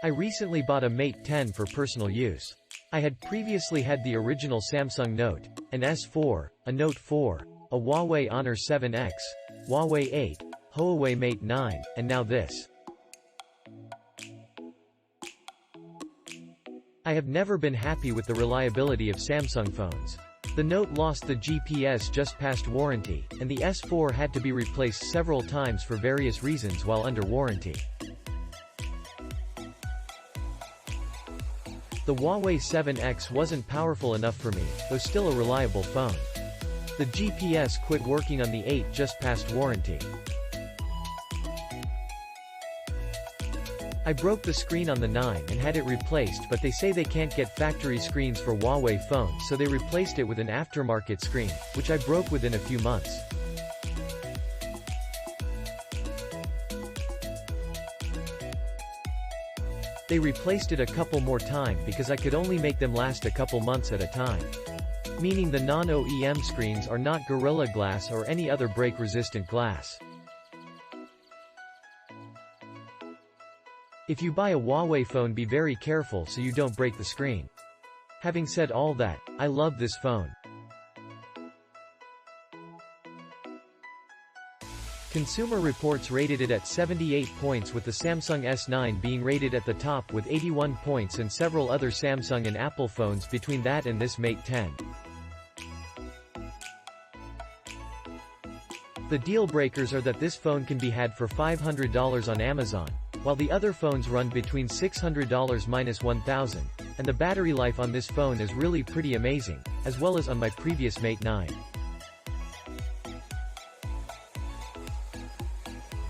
I recently bought a Mate 10 for personal use. I had previously had the original Samsung Note, an S4, a Note 4, a Huawei Honor 7X, Huawei 8, Hoawei Mate 9, and now this. I have never been happy with the reliability of Samsung phones. The Note lost the GPS just past warranty, and the S4 had to be replaced several times for various reasons while under warranty. The Huawei 7X wasn't powerful enough for me, though still a reliable phone. The GPS quit working on the 8 just past warranty. I broke the screen on the 9 and had it replaced, but they say they can't get factory screens for Huawei phones, so they replaced it with an aftermarket screen, which I broke within a few months. They replaced it a couple more times because I could only make them last a couple months at a time. Meaning the non-OEM screens are not Gorilla Glass or any other break-resistant glass. If you buy a Huawei phone, be very careful so you don't break the screen. Having said all that, I love this phone. Consumer Reports rated it at 78 points, with the Samsung S9 being rated at the top with 81 points and several other Samsung and Apple phones between that and this Mate 10. The deal breakers are that this phone can be had for $500 on Amazon, while the other phones run between $600 minus $1,000, and the battery life on this phone is really pretty amazing, as well as on my previous Mate 9.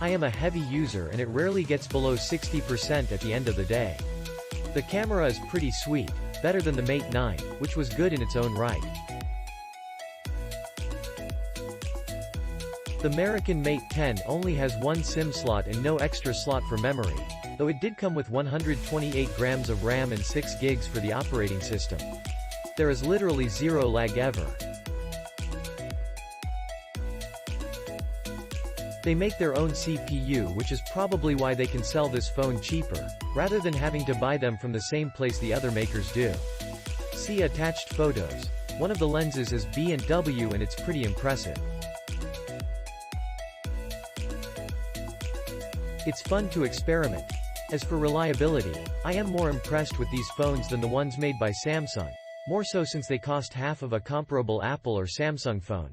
I am a heavy user and it rarely gets below 60% at the end of the day. The camera is pretty sweet, better than the Mate 9, which was good in its own right. The American Mate 10 only has one SIM slot and no extra slot for memory, though it did come with 128 grams of RAM and 6 gigs for the operating system. There is literally zero lag ever. They make their own CPU, which is probably why they can sell this phone cheaper, rather than having to buy them from the same place the other makers do. See attached photos. One of the lenses is B&W and it's pretty impressive. It's fun to experiment. As for reliability, I am more impressed with these phones than the ones made by Samsung, more so since they cost half of a comparable Apple or Samsung phone.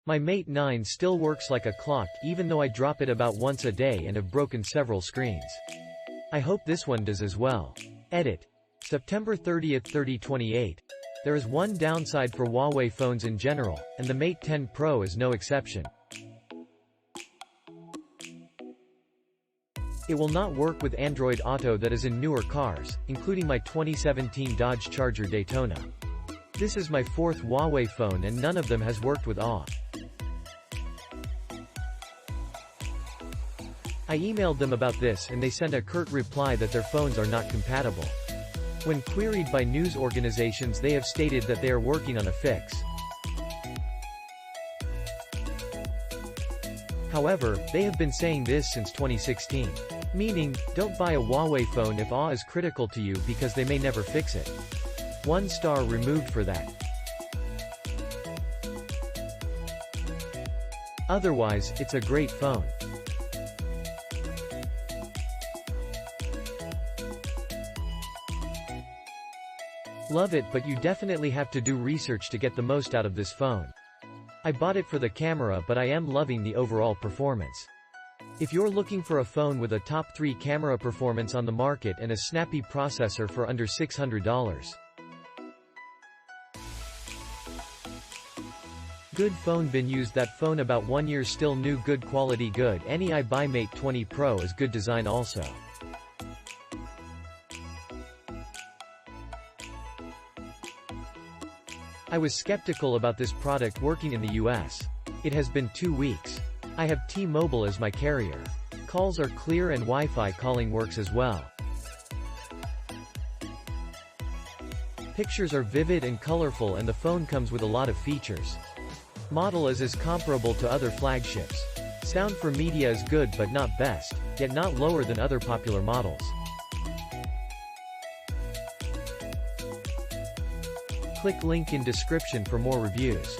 My Mate 9 still works like a clock even though I drop it about once a day and have broken several screens. I hope this one does as well. Edit. September 30, 2028. There is one downside for Huawei phones in general, and the Mate 10 Pro is no exception. It will not work with Android Auto that is in newer cars, including my 2017 Dodge Charger Daytona. This is my 4th Huawei phone and none of them has worked with AW. I emailed them about this and they sent a curt reply that their phones are not compatible. When queried by news organizations, they have stated that they are working on a fix. However, they have been saying this since 2016. Meaning, don't buy a Huawei phone if AW is critical to you because they may never fix it. 1 star removed for that. Otherwise, it's a great phone. Love it, but you definitely have to do research to get the most out of this phone. I bought it for the camera, but I am loving the overall performance. If you're looking for a phone with a top 3 camera performance on the market and a snappy processor for under $600. Good phone. Been used that phone about 1 year, still new, good quality, good. Any I buy Mate 20 Pro is good design also. I was skeptical about this product working in the US. It has been 2 weeks. I have T-Mobile as my carrier. Calls are clear and Wi-Fi calling works as well. Pictures are vivid and colorful and the phone comes with a lot of features. Model is comparable to other flagships. Sound for media is good but not best, yet not lower than other popular models. Click link in description for more reviews.